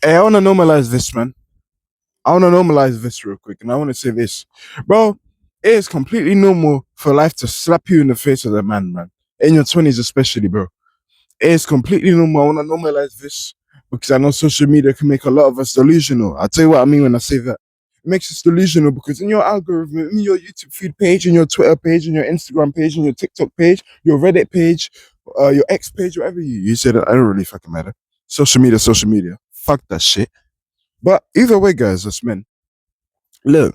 Hey, I want to normalize this, man. I want to normalize this real quick, and I want to say this, bro. It is completely normal for life to slap you in the face as a man, man. In your 20s, especially, bro. It is completely normal. I want to normalize this because I know social media can make a lot of us delusional. I'll tell you what I mean when I say that. It makes us delusional because in your algorithm, in your YouTube feed page, in your Twitter page, in your Instagram page, in your TikTok page, your Reddit page, your X page, whatever you say that, I don't really fucking matter. Social media, social media. Fuck that shit. But either way, guys, as men, look,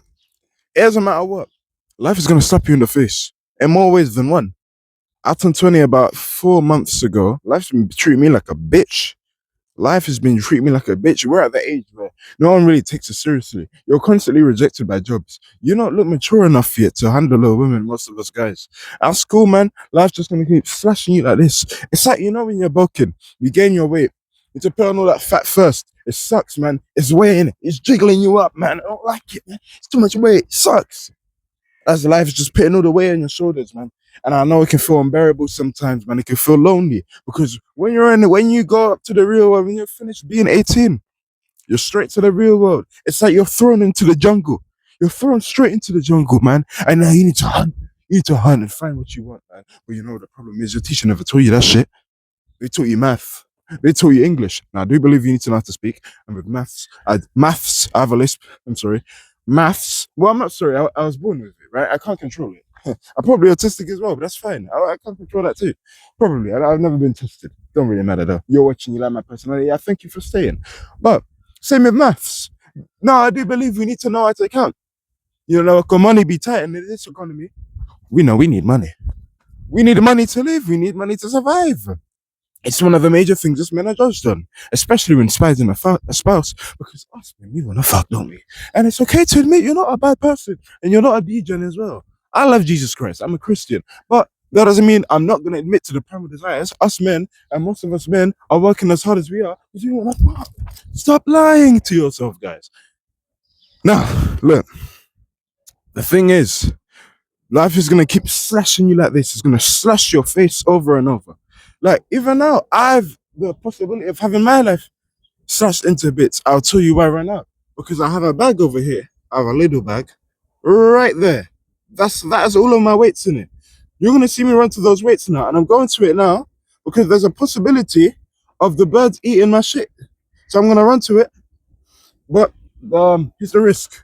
it doesn't matter what. Life is gonna slap you in the face in more ways than one. I turned 20 about 4 months ago. Life's been treating me like a bitch. Life has been treating me like a bitch. We're at the age where no one really takes it seriously. You're constantly rejected by jobs. You don't look mature enough yet to handle a woman, most of us guys. At school, man, life's just gonna keep slashing you like this. It's like, when you're bulking, you gain your weight. You need to put on all that fat first. It sucks, man. It's weighing, it's jiggling you up, man. I don't like it, man. It's too much weight. It sucks. As life is just putting all the weight on your shoulders, man. And I know it can feel unbearable sometimes, man. It can feel lonely because when you go up to the real world, when you're finished being 18, you're straight to the real world. It's like you're thrown into the jungle. You're thrown straight into the jungle, man. And now you need to hunt. You need to hunt and find what you want, man. But the problem is your teacher never taught you that shit. They taught you math. They taught you English. Now, I do believe you need to know how to speak. And with maths, I have a lisp. I'm sorry. Maths. Well, I'm not sorry. I was born with it, right? I can't control it. I'm probably autistic as well, but that's fine. I can't control that too. Probably. I've never been tested. Don't really matter though. You're watching, you like my personality. I thank you for staying. But same with maths. No, I do believe we need to know how to count. Can money be tight in this economy? We know we need money. We need money to live. We need money to survive. It's one of the major things us men are judged on, especially when spiting a spouse, because us men, we want to fuck, don't we? And it's okay to admit you're not a bad person, and you're not a degen as well. I love Jesus Christ, I'm a Christian, but that doesn't mean I'm not going to admit to the primal desires. Us men, and most of us men, are working as hard as we are, because we want to fuck. Stop lying to yourself, guys. Now, look, the thing is, life is going to keep slashing you like this. It's going to slash your face over and over. Like, even now, I've the possibility of having my life slashed into bits. I'll tell you why right now. Because I have a bag over here. I have a little bag right there. That has all of my weights in it. You're going to see me run to those weights now. And I'm going to it now because there's a possibility of the birds eating my shit. So I'm going to run to it. But here's the risk.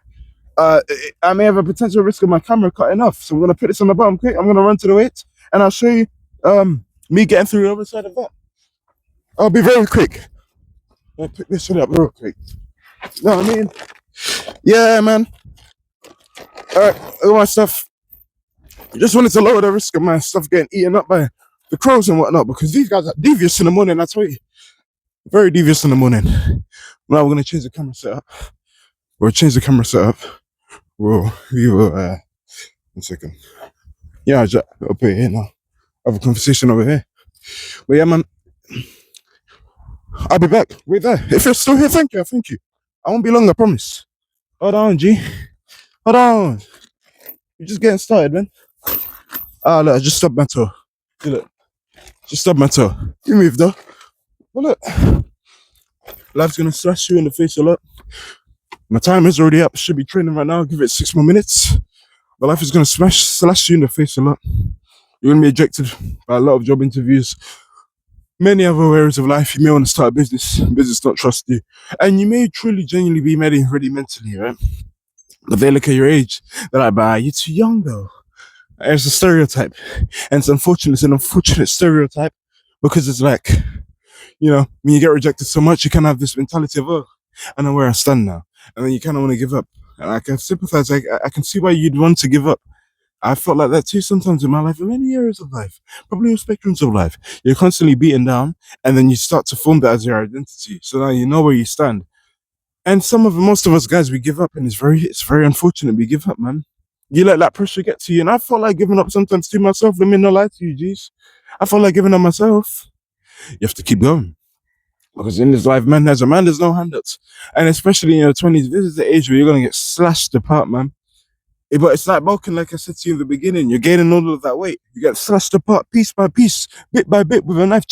I may have a potential risk of my camera cutting off. So I'm going to put this on the bottom quick. I'm going to run to the weights. And I'll show you me getting through the other side of that. I'll be very quick. I'll pick this shit up real quick. You know what I mean? Yeah, man. Alright, all my stuff. I just wanted to lower the risk of my stuff getting eaten up by the crows and whatnot because these guys are devious in the morning, I tell you. Very devious in the morning. Now we're going to change the camera setup. We will, one second. Yeah, I'll put it here now. Have a conversation over here. But yeah, man. I'll be back. Wait there. If you're still here, thank you. I won't be long, I promise. Hold on, G. Hold on. You're just getting started, man. Look, I just stubbed my toe. See, look. Just stubbed my toe. You moved though. Well, look. Life's gonna slash you in the face a lot. My time is already up. Should be training right now. Give it 6 more minutes. But life is gonna slash you in the face a lot. You're gonna be ejected by a lot of job interviews. Many other areas of life. You may want to start a business not trust you. And you may truly, genuinely be ready mentally, right? But they look at your age. They're like, bah, you're too young though. It's a stereotype. And it's an unfortunate stereotype because it's like, when you get rejected so much, you kind of have this mentality of, oh, I know where I stand now. And then you kind of want to give up. And I can sympathize. I can see why you'd want to give up. I felt like that too sometimes in my life, in many areas of life, probably in spectrums of life. You're constantly beaten down, and then you start to form that as your identity. So now you know where you stand. And most of us guys, we give up, and it's very unfortunate. We give up, man. You let that pressure get to you, and I felt like giving up sometimes to myself. Let me not lie to you, G's. I felt like giving up myself. You have to keep going. Because in this life, man, there's no handouts. And especially in your 20s, this is the age where you're going to get slashed apart, man. But it's like bulking, like I said to you in the beginning. You're gaining all of that weight. You get slashed apart piece by piece, bit by bit with a knife.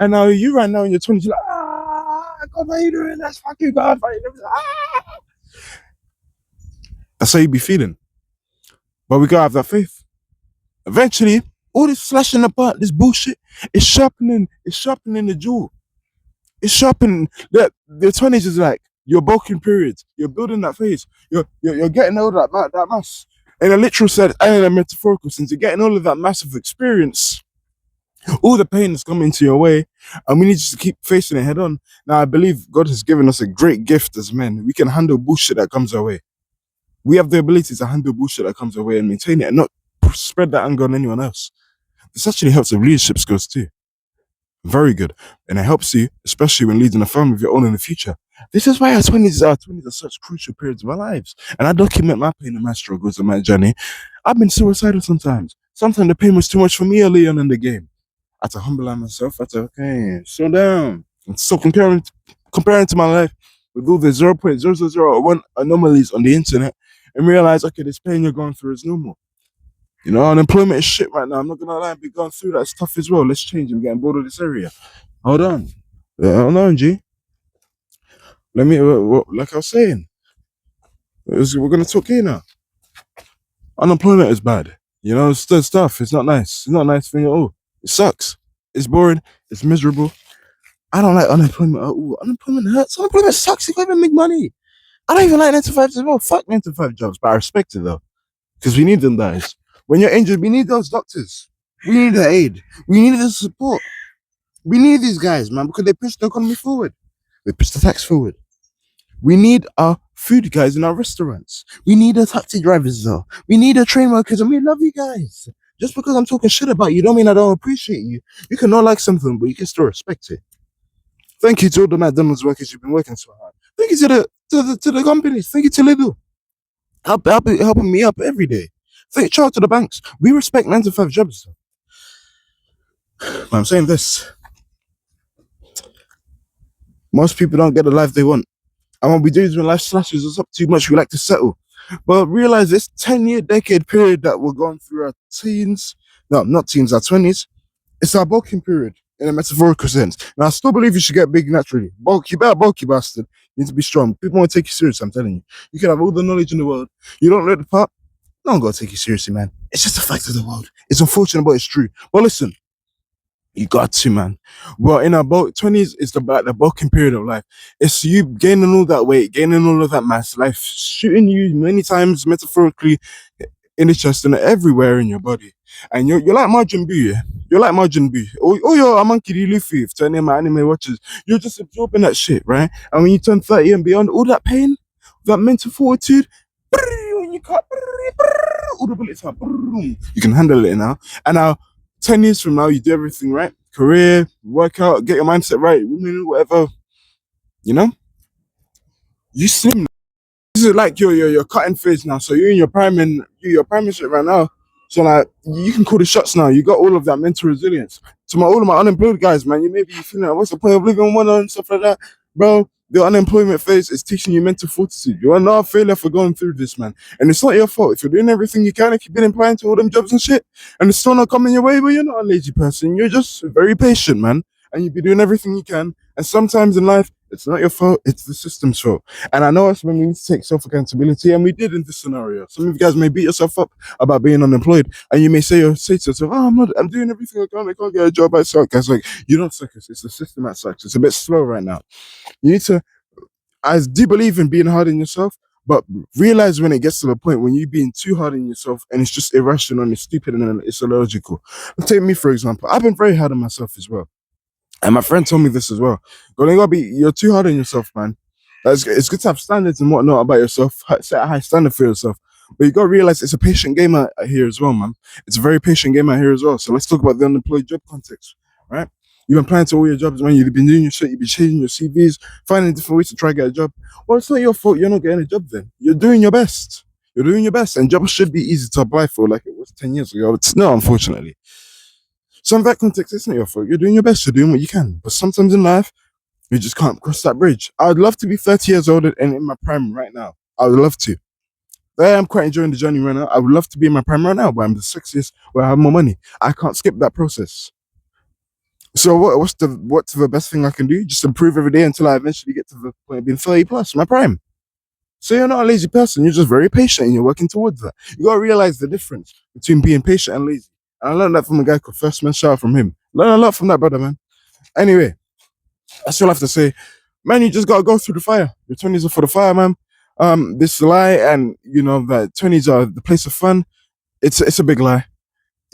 And now you right now in your 20s, you're like, God, why are you doing this? Fuck you, God. Why are you doing this? Ah! That's how you be feeling. But we gotta have that faith. Eventually, all this slashing apart, this bullshit, it's sharpening the jewel. It's sharpening the 20s is like your bulking period. You're building that phase. You're getting all that mass. In a literal sense and in a metaphorical sense, you're getting all of that massive experience. All the pain is coming to your way, and we need to keep facing it head on. Now, I believe God has given us a great gift as men. We can handle bullshit that comes our way. We have the ability to handle bullshit that comes our way and maintain it and not spread that anger on anyone else. This actually helps with leadership skills too. Very good. And it helps you, especially when leading a family of your own in the future. This is why our twenties are such crucial periods of our lives. And I document my pain and my struggles and my journey. I've been suicidal sometimes. Sometimes the pain was too much for me early on in the game. I had to humble myself. I had to, okay, slow down. And so comparing to my life with all the 0.0001 anomalies on the internet and realize, okay, this pain you're going through is normal. You know, unemployment is shit right now. I'm not gonna lie, I've been going through that stuff as well. Let's change. I'm getting bored of this area. Hold on. Hold on, G. Let me, like I was saying, we're gonna talk here now. Unemployment is bad. You know, it's the stuff. It's not nice. It's not nice thing at all. It sucks. It's boring. It's miserable. I don't like unemployment at all. Unemployment hurts. Unemployment sucks. You can't even make money. I don't even like 9 to 5s as well. Fuck 9 to 5 jobs, but I respect it though. Because we need them guys. When you're injured, we need those doctors. We need the aid. We need the support. We need these guys, man, because they push the economy forward. They push the tax forward. We need our food guys in our restaurants. We need the taxi drivers, though. We need the train workers, and we love you guys. Just because I'm talking shit about you, don't mean I don't appreciate you. You can not like something, but you can still respect it. Thank you to all the McDonald's workers you've been working so hard. Thank you to the companies. Thank you to Lidl. Helping me up every day. Thank you to the banks. We respect 9 to 5 jobs. But I'm saying this. Most people don't get the life they want. And what we do is when life slashes us up too much, we like to settle. But realize this 10-year decade period that we're going through our teens, no, not teens, our 20s, it's our bulking period in a metaphorical sense. And I still believe you should get big naturally. Bulk, you better bulk, you bastard. You need to be strong. People won't take you serious, I'm telling you. You can have all the knowledge in the world. You don't let the part, no one gonna take you seriously, man. It's just a fact of the world. It's unfortunate, but it's true. But listen, you got to, man. Well, in our 20s, it's the bulking period of life. It's you gaining all that weight, gaining all of that mass, life shooting you many times metaphorically in the chest and everywhere in your body. And you're like Majin Buu, yeah? You're like Majin Buu. Oh, you're a monkey D. Luffy, if to any of my anime watchers. You're just absorbing that shit, right? And when you turn 30 and beyond, all that pain, that mental fortitude, when you cut, all the bullets are, you can handle it now. And now, 10 years from now, you do everything right. Career, workout, get your mindset right, women, whatever. You know? You slim. This is like your cutting phase now. So you're in your prime and your prime shit right now. So like you can call the shots now. You got all of that mental resilience. To all of my unemployed guys, man, you may be feeling like, what's the point of living one and stuff like that? Bro, the unemployment phase is teaching you mental fortitude. You are not a failure for going through this, man. And it's not your fault. If you're doing everything you can, if you've been applying to all them jobs and shit, and it's still not coming your way, but you're not a lazy person. You're just very patient, man. And you'll be doing everything you can. And sometimes in life, it's not your fault, it's the system's fault. And I know it's when we need to take self accountability, and we did in this scenario. Some of you guys may beat yourself up about being unemployed, and you may say to yourself, "Oh, I'm doing everything I can. I can't get a job. I suck." Guys, like you don't suck. It's the system that sucks. It's a bit slow right now. You need to. I do believe in being hard on yourself, but realize when it gets to the point when you're being too hard on yourself, and it's just irrational and it's stupid and it's illogical. Take me for example. I've been very hard on myself as well. And my friend told me this as well. You're too hard on yourself, man. It's good to have standards and whatnot about yourself, set a high standard for yourself. But you got to realize it's a patient game out here as well, man. It's a very patient game out here as well. So let's talk about the unemployed job context, right? You've been applying to all your jobs, man. You've been doing your shit. You've been changing your CVs, finding different ways to try to get a job. Well, it's not your fault you're not getting a job then. You're doing your best. You're doing your best. And jobs should be easy to apply for like it was 10 years ago. It's not, unfortunately. So in that context, it's not your fault. You're doing your best. You're doing what you can. But sometimes in life, you just can't cross that bridge. I'd love to be 30 years old and in my prime right now. I would love to. I am quite enjoying the journey right now. I would love to be in my prime right now, but I'm the sexiest where I have more money. I can't skip that process. So what's the best thing I can do? Just improve every day until I eventually get to the point of being 30 plus, my prime. So you're not a lazy person. You're just very patient and you're working towards that. You gotta realize the difference between being patient and lazy. And I learned that from a guy called First Man. Shout out from him. Learn a lot from that brother, man. Anyway, that's all I have to say. Man, you just gotta go through the fire. Your 20s are for the fire, man. This lie and you know that 20s are the place of fun. It's a big lie.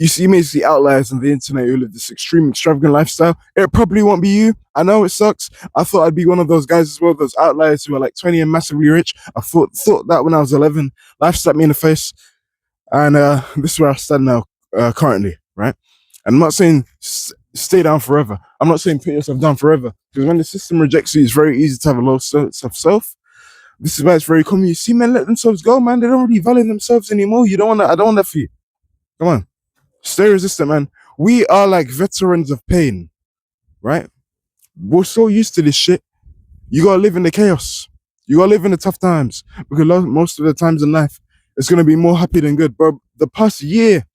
You may see outliers on the internet who live this extreme, extravagant lifestyle. It probably won't be you. I know it sucks. I thought I'd be one of those guys as well, those outliers who are like 20 and massively rich. I thought that when I was 11. Life slapped me in the face. And this is where I stand now, currently, right? And I'm not saying stay down forever. I'm not saying put yourself down forever. Because when the system rejects you, it's very easy to have a low sense of self. This is why it's very common. You see men let themselves go, man. They don't really value themselves anymore. You don't want that. I don't want that for you. Come on. Stay resistant, man. We are like veterans of pain, right? We're so used to this shit. You gotta live in the chaos. You gotta live in the tough times because most of the times in life, it's gonna be more happy than good. Bro, the past year,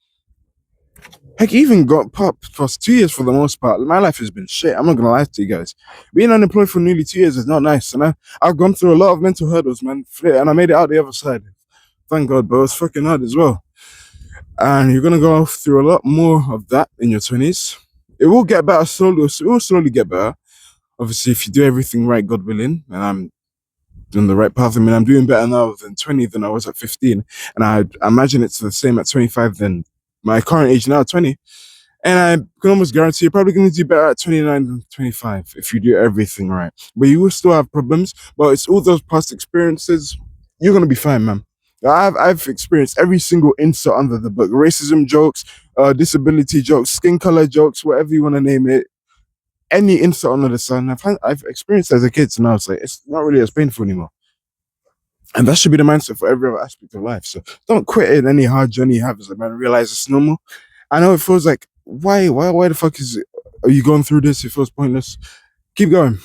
heck, even got past 2 years for the most part. My life has been shit. I'm not gonna lie to you guys. Being unemployed for nearly 2 years is not nice, and I've gone through a lot of mental hurdles, man, and I made it out the other side. Thank God, but it was fucking hard as well. And you're gonna go through a lot more of that in your 20s. It will get better slowly. It will slowly get better. Obviously, if you do everything right, God willing, and I'm on the right path. I mean, I'm doing better now than 20 than I was at 15, and I imagine it's the same at 25 than my current age now, 20. And I can almost guarantee you're probably going to do better at 29 than 25 if you do everything right. But you will still have problems. But it's all those past experiences. You're going to be fine, man. I've experienced every single insult under the book: racism jokes, disability jokes, skin color jokes, whatever you want to name it. Any insult under the sun, I've experienced as a kid, so now it's like it's not really as painful anymore. And that should be the mindset for every other aspect of life. So don't quit in any hard journey you have as a man. Realize it's normal. I know it feels like why the fuck are you going through this? It feels pointless. Keep going.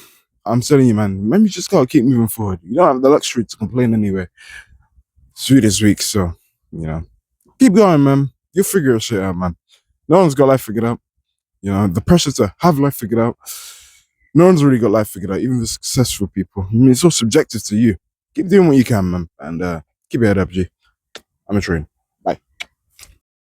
I'm telling you, man. Maybe you just gotta keep moving forward. You don't have the luxury to complain anyway. Sweet this week, so you know, keep going, man. You'll figure your shit out, man. No one's got life figured out. You know, the pressure to have life figured out. No one's really got life figured out, even the successful people. I mean, it's all subjective to you. Keep doing what you can, man, and keep your head up, G. I'm a train.